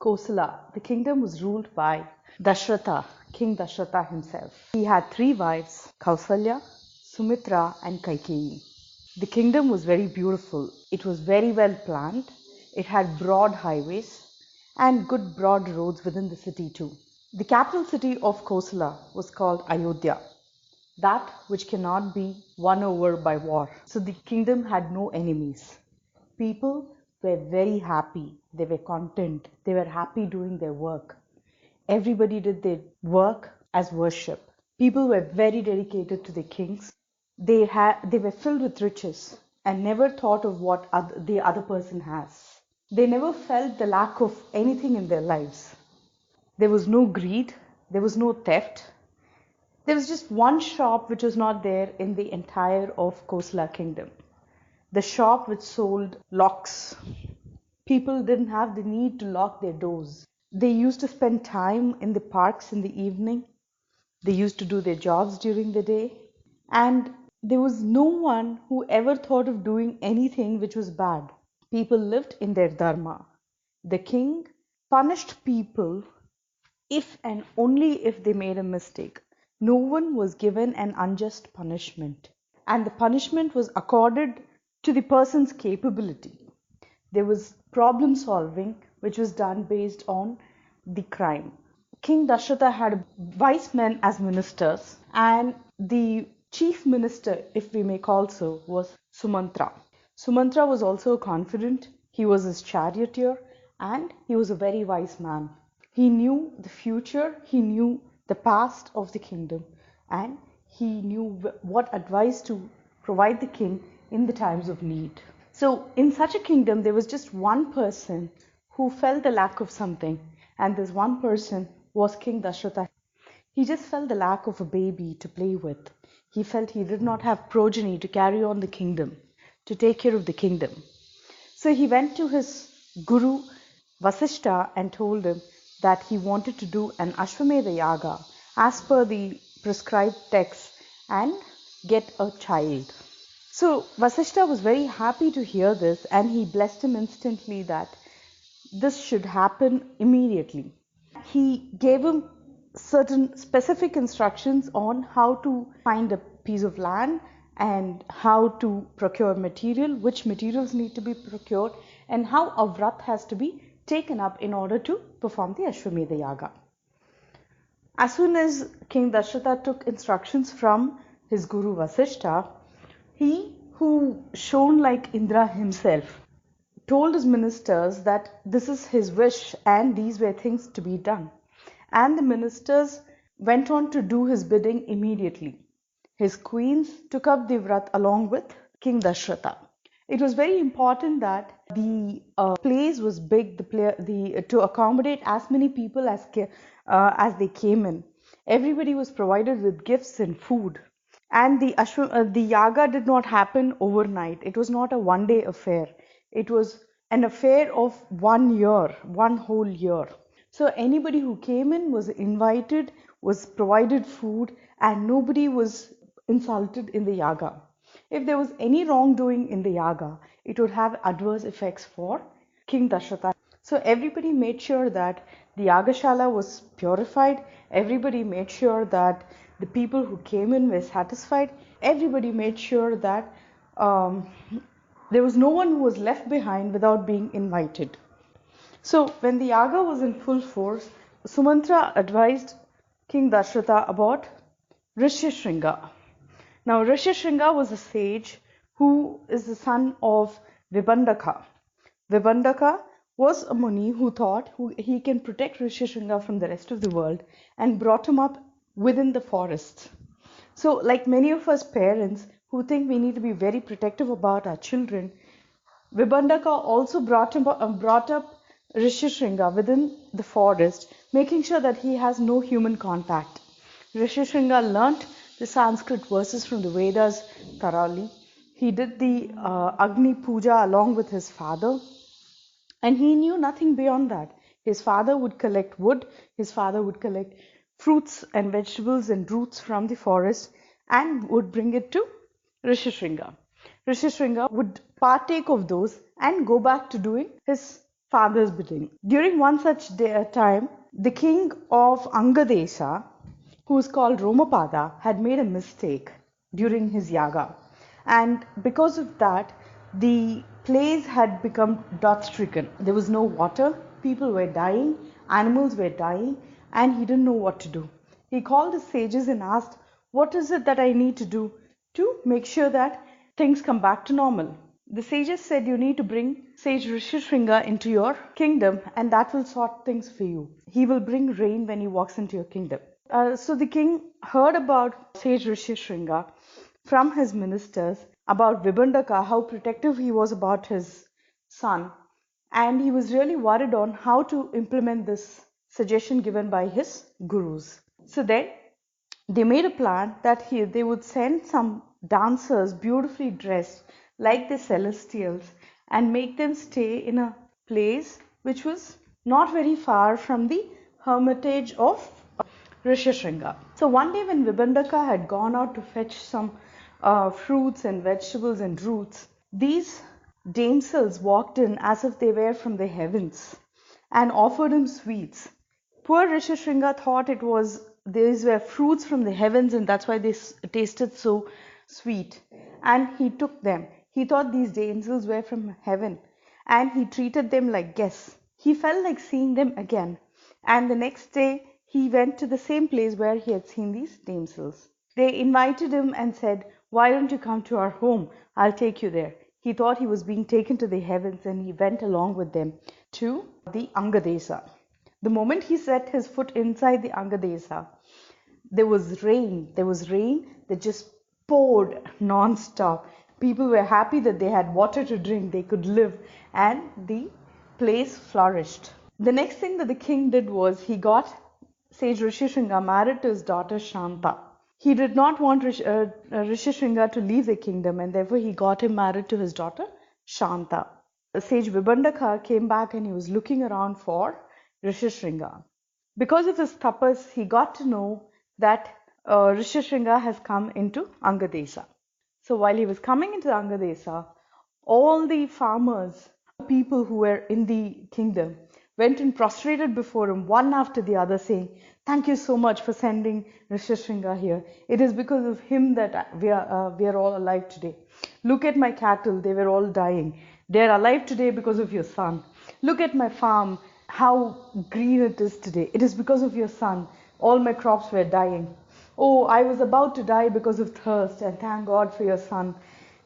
Kosala, the kingdom was ruled by Dasaratha, King Dasaratha himself. He had three wives, Kausalya, Sumitra and Kaikeyi. The kingdom was very beautiful. It was very well planned. It had broad highways and good broad roads within the city too. The capital city of Kosala was called Ayodhya, that which cannot be won over by war. So the kingdom had no enemies. People were very happy. They were content. They were happy doing their work. Everybody did their work as worship. People were very dedicated to the kings. They were filled with riches and never thought of what the other person has. They never felt the lack of anything in their lives. There was no greed. There was no theft. There was just one shop which was not there in the entire of Kosala kingdom. The shop which sold locks. People didn't have the need to lock their doors. They used to spend time in the parks in the evening. They used to do their jobs during the day. And there was no one who ever thought of doing anything which was bad. People lived in their dharma. The king punished people if and only if they made a mistake. No one was given an unjust punishment. And the punishment was accorded to the person's capability. There was problem solving which was done based on the crime. King Dasaratha had wise men as ministers, and the chief minister, if we may call so, was Sumantra. Sumantra was also confident. He was his charioteer and he was a very wise man. He knew the future, he knew the past of the kingdom, and he knew what advice to provide the king in the times of need. So in such a kingdom, there was just one person who felt the lack of something, and this one person was King Dasaratha. He just felt the lack of a baby to play with. He felt he did not have progeny to carry on the kingdom, to take care of the kingdom. So he went to his guru Vasishta and told him that he wanted to do an Ashwamedha Yaga as per the prescribed text and get a child. So Vasishta was very happy to hear this, and he blessed him instantly that this should happen immediately. He gave him certain specific instructions on how to find a piece of land and how to procure material, which materials need to be procured, and how a vrat has to be taken up in order to perform the Ashwamedha Yaga. As soon as King Dasaratha took instructions from his guru Vasishta, he, who shone like Indra himself, told his ministers that this is his wish and these were things to be done. And the ministers went on to do his bidding immediately. His queens took up the vrat along with King Dasaratha. It was very important that the place was big, to accommodate as many people as they came in. Everybody was provided with gifts and food. And the yaga did not happen overnight. It was not a one-day affair. It was an affair of 1 year, one whole year. So anybody who came in was invited, was provided food, and nobody was insulted in the yaga. If there was any wrongdoing in the yaga, it would have adverse effects for King Dasaratha. So everybody made sure that the Yagashala was purified. Everybody made sure that the people who came in were satisfied. Everybody made sure that there was no one who was left behind without being invited. So when the yaga was in full force, Sumantra advised King Dasaratha about Rishishringa. Now Rishishringa was a sage who is the son of Vibhandaka. Vibhandaka was a Muni who thought he can protect Rishishringa from the rest of the world, and brought him up within the forest. So like many of us parents who think we need to be very protective about our children, Vibhandaka also brought up Rishishringa within the forest, making sure that he has no human contact. Rishishringa learnt the Sanskrit verses from the Vedas thoroughly. He did the Agni Puja along with his father, and he knew nothing beyond that. His father would collect wood, his father would collect fruits and vegetables and roots from the forest and would bring it to Rishishringa. Rishishringa would partake of those and go back to doing his father's bidding. During one such time, the king of Angadesha, who is called Romapada, had made a mistake during his yaga. And because of that, the place had become drought stricken. There was no water, people were dying, animals were dying, and he didn't know what to do. He called the sages and asked, "What is it that I need to do to make sure that things come back to normal?" The sages said, "You need to bring sage Rishishringa into your kingdom, and that will sort things for you. He will bring rain when he walks into your kingdom." So the king heard about sage Rishishringa from his ministers, about Vibhandaka, how protective he was about his son, and he was really worried on how to implement this suggestion given by his gurus. So then they made a plan that they would send some dancers beautifully dressed like the celestials and make them stay in a place which was not very far from the hermitage of Rishishringa. So one day when Vibhandaka had gone out to fetch some fruits and vegetables and roots, these damsels walked in as if they were from the heavens and offered him sweets. Poor Rishishringa thought these were fruits from the heavens, and that's why they tasted so sweet. And he took them. He thought these damsels were from heaven, and he treated them like guests. He felt like seeing them again, and the next day he went to the same place where he had seen these damsels. They invited him and said, "Why don't you come to our home? I'll take you there." He thought he was being taken to the heavens, and he went along with them to the Angadesa. The moment he set his foot inside the Angadesa, there was rain. There was rain that just poured non-stop. People were happy that they had water to drink, they could live, and the place flourished. The next thing that the king did was he got sage Rishishringa married to his daughter Shanta. He did not want Rishishringa to leave the kingdom, and therefore he got him married to his daughter Shanta. Sage Vibhandaka came back and he was looking around for Rishishringa. Because of his tapas, he got to know that Rishishringa has come into Angadesa. So while he was coming into Angadesa, all the farmers, people who were in the kingdom, went and prostrated before him, one after the other, saying, "Thank you so much for sending Rishishringa here. It is because of him that we are all alive today. Look at my cattle, they were all dying. They are alive today because of your son. Look at my farm, how green it is today. It is because of your son. All my crops were dying. Oh, I was about to die because of thirst, and thank God for your son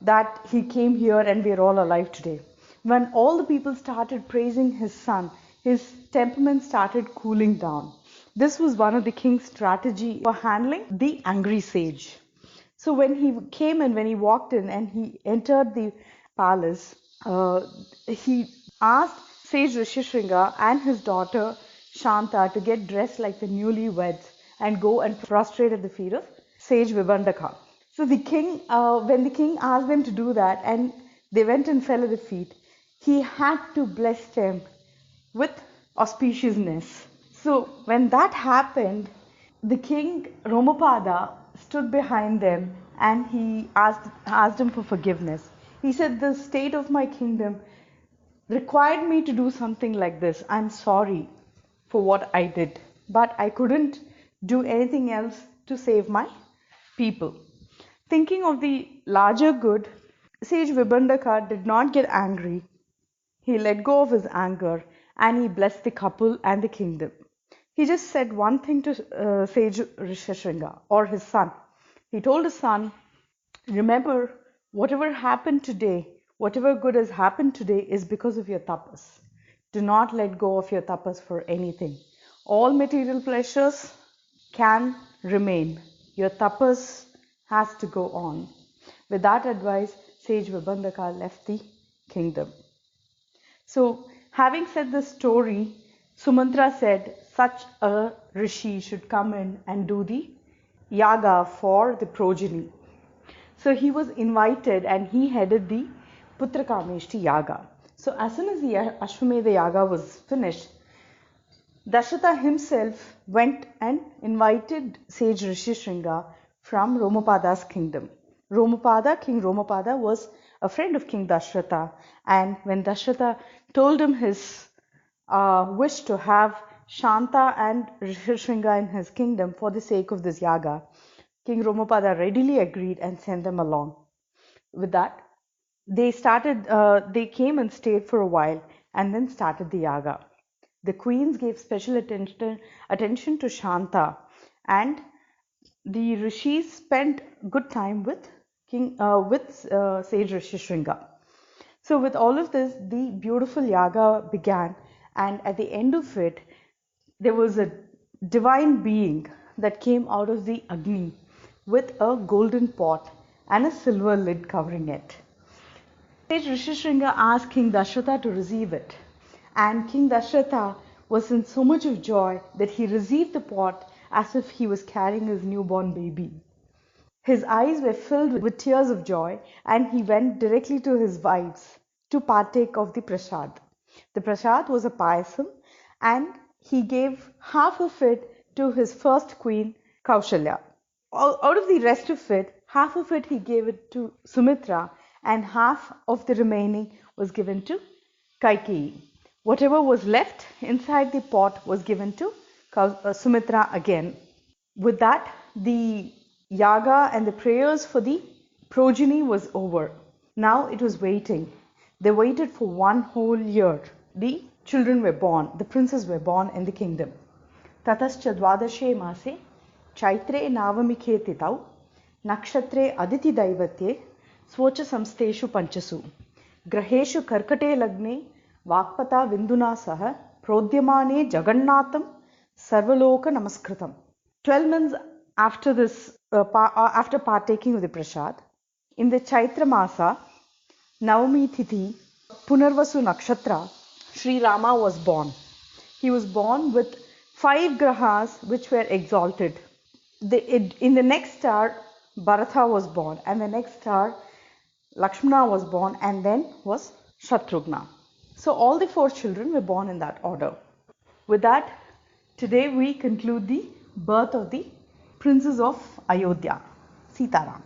that he came here and we are all alive today." When all the people started praising his son, his temperament started cooling down. This was one of the king's strategy for handling the angry sage. So when he came and when he walked in and he entered the palace, he asked sage Rishishringa and his daughter Shanta to get dressed like the newlyweds and go and prostrate at the feet of sage Vibhandaka. So the king, when the king asked them to do that and they went and fell at the feet, he had to bless them with auspiciousness. So when that happened, the king Romapada stood behind them and he asked him for forgiveness. He said, "The state of my kingdom required me to do something like this. I'm sorry for what I did, but I couldn't do anything else to save my people." Thinking of the larger good, sage Vibhandaka did not get angry. He let go of his anger and he blessed the couple and the kingdom. He just said one thing to sage Rishishringa, or his son. He told his son, "Remember, whatever happened today, whatever good has happened today is because of your tapas. Do not let go of your tapas for anything. All material pleasures can remain. Your tapas has to go on." With that advice, sage Vibhandaka left the kingdom. So, having said this story, Sumantra said such a rishi should come in and do the yaga for the progeny. So he was invited and he headed the Putrakameshti yaga. So as soon as the Ashwamedha yaga was finished, Dasaratha himself went and invited sage Rishishringa from Romapada's kingdom. King Romapada was a friend of King Dasaratha, and when Dasaratha told him his wished to have Shanta and Rishishringa in his kingdom for the sake of this yaga, King Romapada readily agreed and sent them along. With that, they came and stayed for a while and then started the yaga. The queens gave special attention to Shanta, and the rishis spent good time with sage Rishishringa. So with all of this, the beautiful yaga began, and at the end of it, there was a divine being that came out of the Agni with a golden pot and a silver lid covering it. Sage Rishishringa asked King Dasaratha to receive it, and King Dasaratha was in so much of joy that he received the pot as if he was carrying his newborn baby. His eyes were filled with tears of joy, and he went directly to his wives to partake of the prasad. The prasad was a payasam, and he gave half of it to his first queen, Kausalya. Out of the rest of it, half of it he gave it to Sumitra, and half of the remaining was given to Kaikeyi. Whatever was left inside the pot was given to Sumitra again. With that, the yaga and the prayers for the progeny was over. Now it was waiting. They waited for 1 whole year. The children were born, the princes were born in the kingdom. Tatascha dvadashe mase chaitre navamikhe titau nakshatre aditi daivatye svocha samsteshu panchasu graheshu karkate lagne vakpata vinduna saha prodhyamane jagannatham sarvaloka namaskritam. 12 months after after partaking of the prasad, in the Chaitra Masa, Navami Tithi, Punarvasu Nakshatra, Shri Rama was born. He was born with 5 grahas which were exalted. In the next star, Bharatha was born, and the next star, Lakshmana was born, and then was Shatrughna. So all the 4 children were born in that order. With that, today we conclude the birth of the Princess of Ayodhya, Sita Ram.